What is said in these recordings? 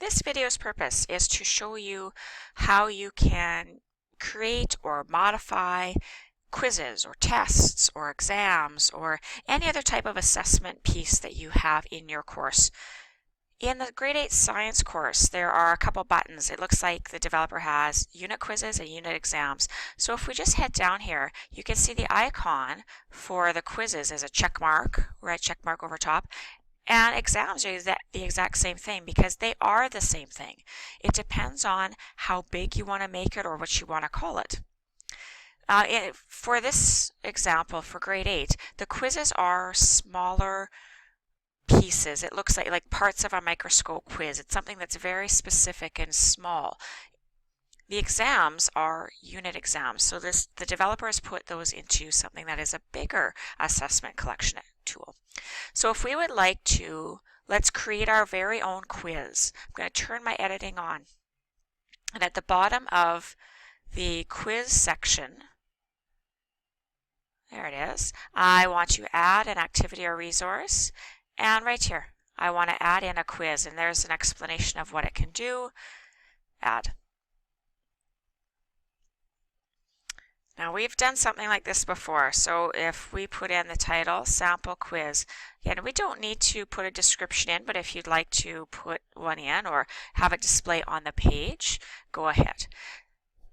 This video's purpose is to show you how you can create or modify quizzes or tests or exams or any other type of assessment piece that you have in your course. In the grade 8 science course, there are a couple buttons. It looks like the developer has unit quizzes and unit exams. So if we just head down here, you can see the icon for the quizzes is a check mark, red check mark over top. And exams are the exact same thing because they are the same thing. It depends on how big you want to make it or what you want to call it. For this example, for grade 8, the quizzes are smaller pieces. It looks like parts of a microscope quiz. It's something that's very specific and small. The exams are unit exams, so the developer has put those into something that is a bigger assessment collection tool. So if we would like to, let's create our very own quiz. I'm going to turn my editing on. And at the bottom of the quiz section, there it is, I want to add an activity or resource. And right here, I want to add in a quiz. And there's an explanation of what it can do. Add. Now we've done something like this before, so if we put in the title, sample quiz, again we don't need to put a description in, but if you'd like to put one in or have it display on the page, go ahead.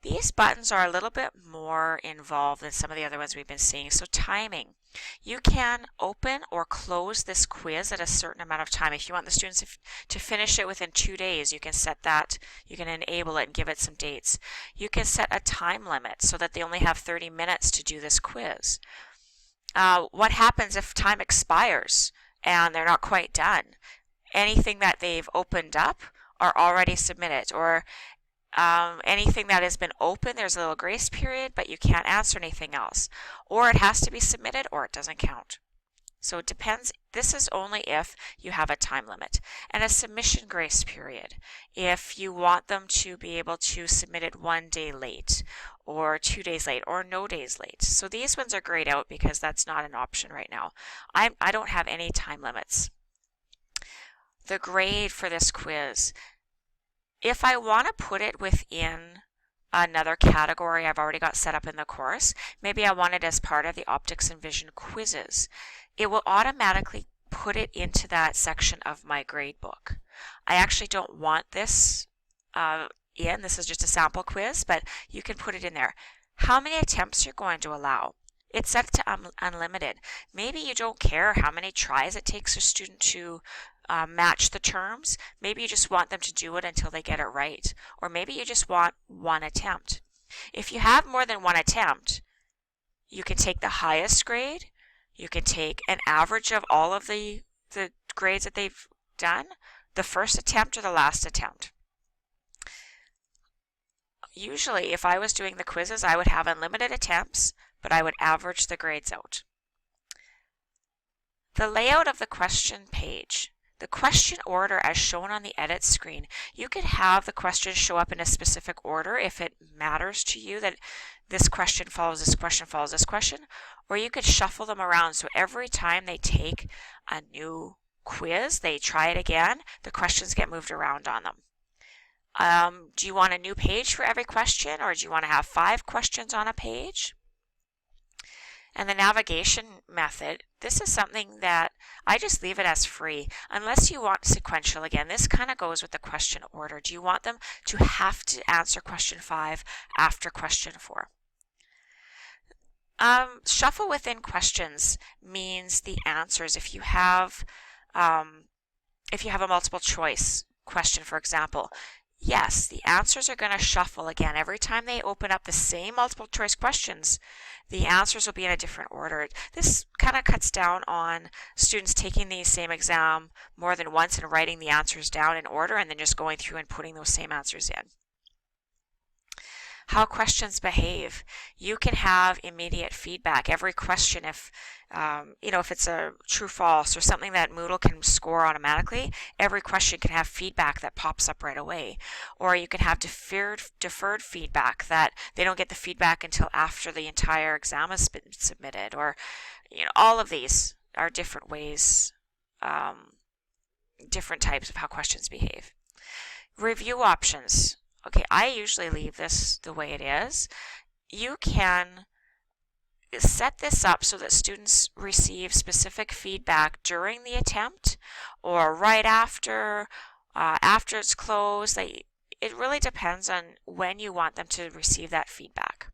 These buttons are a little bit more involved than some of the other ones we've been seeing. So timing. You can open or close this quiz at a certain amount of time. If you want the students to finish it within 2 days, you can set that, you can enable it and give it some dates. You can set a time limit so that they only have 30 minutes to do this quiz. What happens if time expires and they're not quite done? Anything that they've opened up are already submitted, or anything that has been open, there's a little grace period, but you can't answer anything else. Or it has to be submitted or it doesn't count. So it depends. This is only if you have a time limit. And a submission grace period, if you want them to be able to submit it 1 day late or 2 days late or no days late. So these ones are grayed out because that's not an option right now. I don't have any time limits. The grade for this quiz. If I want to put it within another category I've already got set up in the course, maybe I want it as part of the optics and vision quizzes, it will automatically put it into that section of my grade book. I actually don't want this in. This is just a sample quiz, but you can put it in there. How many attempts you're going to allow? It's set to unlimited. Maybe you don't care how many tries it takes a student to match the terms. Maybe you just want them to do it until they get it right. Or maybe you just want 1 attempt. If you have more than 1 attempt, you can take the highest grade. You can take an average of all of the grades that they've done, the first attempt or the last attempt. Usually, if I was doing the quizzes, I would have unlimited attempts, but I would average the grades out. The layout of the question page. The question order as shown on the edit screen, you could have the questions show up in a specific order if it matters to you that this question follows this question follows this question, or you could shuffle them around so every time they take a new quiz, they try it again, the questions get moved around on them. Do you want a new page for every question, or do you want to have 5 questions on a page? And the navigation method, this is something that I just leave it as free unless you want sequential. Again, this kind of goes with the question order. Do you want them to have to answer question 5 after question 4? Shuffle within questions means the answers. If you have a multiple choice question, for example, yes, the answers are going to shuffle again. Every time they open up the same multiple choice questions, the answers will be in a different order. This kind of cuts down on students taking the same exam more than once and writing the answers down in order and then just going through and putting those same answers in. How questions behave. You can have immediate feedback. Every question, if it's a true false or something that Moodle can score automatically, every question can have feedback that pops up right away. Or you can have deferred feedback that they don't get the feedback until after the entire exam has been submitted. Or all of these are different ways, different types of how questions behave. Review options. Okay, I usually leave this the way it is. You can set this up so that students receive specific feedback during the attempt or right after it's closed. It really depends on when you want them to receive that feedback.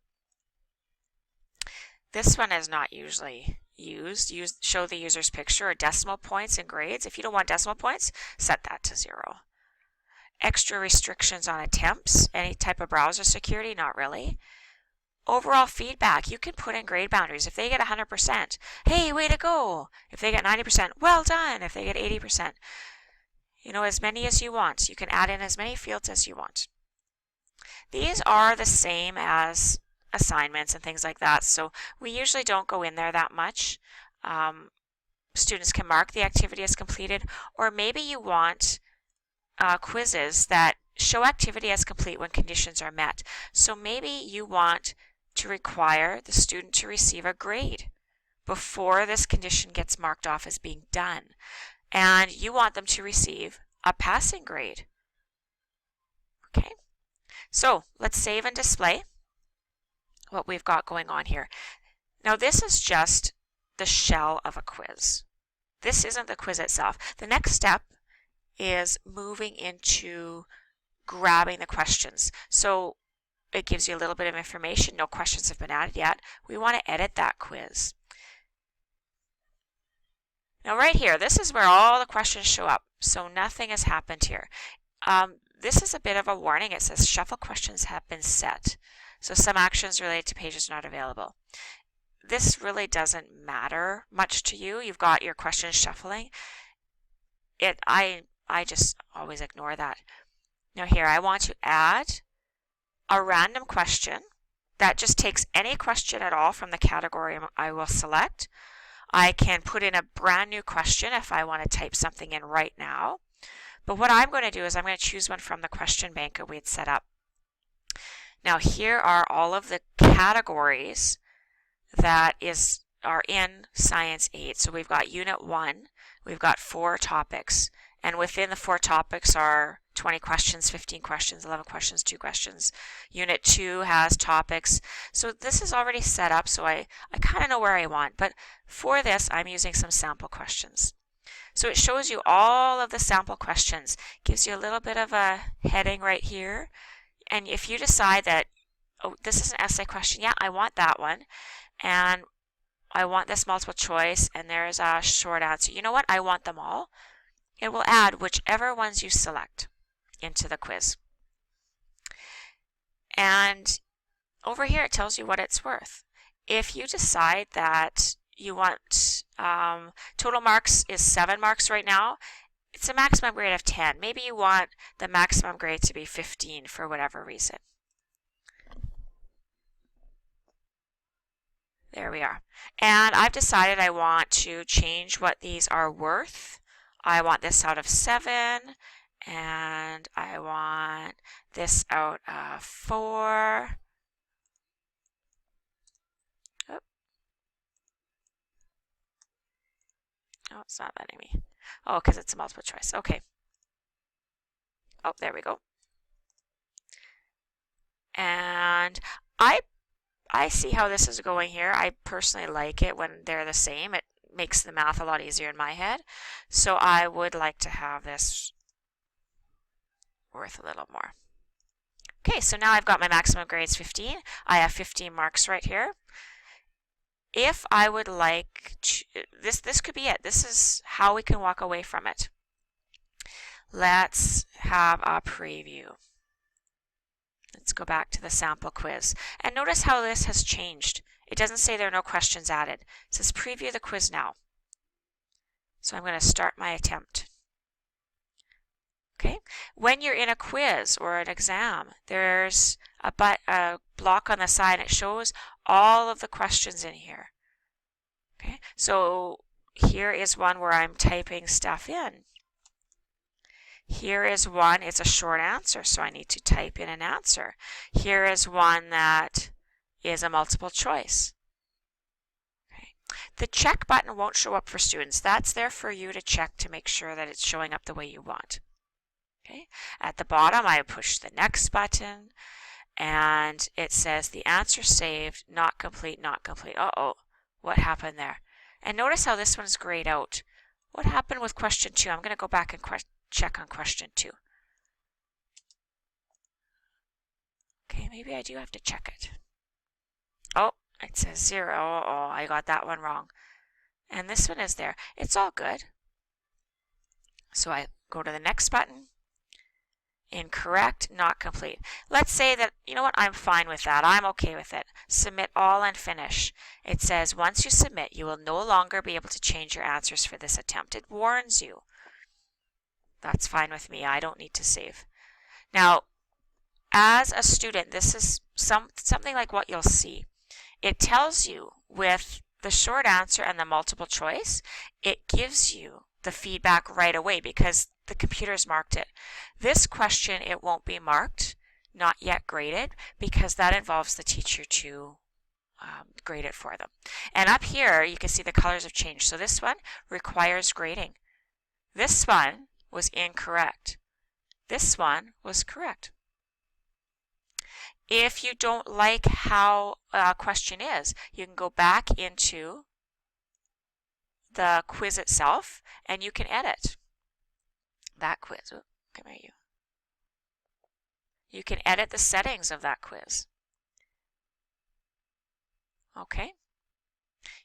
This one is not usually used. Show the user's picture or decimal points and grades. If you don't want decimal points, set that to 0. Extra restrictions on attempts, any type of browser security, not really. Overall feedback, you can put in grade boundaries. If they get 100%, hey, way to go. If they get 90%, well done. If they get 80%, as many as you want. You can add in as many fields as you want. These are the same as assignments and things like that, so we usually don't go in there that much. Students can mark the activity as completed, or maybe you want quizzes that show activity as complete when conditions are met. So maybe you want to require the student to receive a grade before this condition gets marked off as being done. And you want them to receive a passing grade. Okay, so let's save and display what we've got going on here. Now this is just the shell of a quiz. This isn't the quiz itself. The next step is moving into grabbing the questions. So it gives you a little bit of information. No questions have been added yet. We want to edit that quiz. Now right here, this is where all the questions show up. So nothing has happened here. This is a bit of a warning. It says shuffle questions have been set. So some actions related to pages not available. This really doesn't matter much to you. You've got your questions shuffling. I just always ignore that. Now here, I want to add a random question that just takes any question at all from the category I will select. I can put in a brand new question if I want to type something in right now. But what I'm going to do is I'm going to choose one from the question bank that we had set up. Now here are all of the categories that are in Science 8. So we've got Unit 1, we've got 4 topics, and within the 4 topics are 20 questions, 15 questions, 11 questions, 2 questions. Unit 2 has topics. So this is already set up, so I kind of know where I want, but for this I'm using some sample questions. So it shows you all of the sample questions, gives you a little bit of a heading right here, and if you decide that, oh, this is an essay question, yeah, I want that one, and I want this multiple choice, and there's a short answer. You know what? I want them all. It will add whichever ones you select into the quiz. And over here it tells you what it's worth. If you decide that you want total marks is 7 marks right now, it's a maximum grade of 10. Maybe you want the maximum grade to be 15 for whatever reason. There we are. And I've decided I want to change what these are worth. I want this out of 7, and I want this out of 4. Oh, it's not letting me. Oh, because it's a multiple choice. Okay. Oh, there we go. And I see how this is going here. I personally like it when they're the same. It makes the math a lot easier in my head. So I would like to have this worth a little more. Okay, so now I've got my maximum grades 15. I have 15 marks right here. If I would like to, this could be it. This is how we can walk away from it. Let's have a preview. Let's go back to the sample quiz. And notice how this has changed. It doesn't say there are no questions added. It says preview the quiz now. So I'm going to start my attempt. Okay. When you're in a quiz or an exam, there's a block on the side. It shows all of the questions in here. Okay. So here is one where I'm typing stuff in. Here is one, it's a short answer, so I need to type in an answer. Here is one that is a multiple choice. Okay. The check button won't show up for students. That's there for you to check to make sure that it's showing up the way you want. Okay. At the bottom, I push the next button, and it says the answer saved, not complete, not complete. Uh-oh, what happened there? And notice how this one's grayed out. What happened with question 2? I'm going to go back and check on question 2. Okay, maybe I do have to check it. Oh, it says 0. Oh, I got that one wrong. And this one is there. It's all good. So I go to the next button. Incorrect, not complete. Let's say that, you know what, I'm fine with that. I'm okay with it. Submit all and finish. It says once you submit, you will no longer be able to change your answers for this attempt. It warns you. That's fine with me. I don't need to save. Now, as a student, this is something like what you'll see. It tells you with the short answer and the multiple choice, it gives you the feedback right away because the computer's marked it. This question, it won't be marked, not yet graded, because that involves the teacher to grade it for them. And up here, you can see the colors have changed. So this one requires grading. This one was incorrect. This one was correct. If you don't like how a question is, you can go back into the quiz itself and you can edit that quiz. Oh, come here, you. You can edit the settings of that quiz. Okay.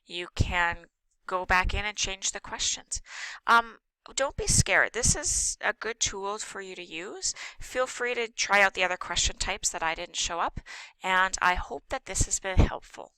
You can go back in and change the questions. Don't be scared. This is a good tool for you to use. Feel free to try out the other question types that I didn't show up, and I hope that this has been helpful.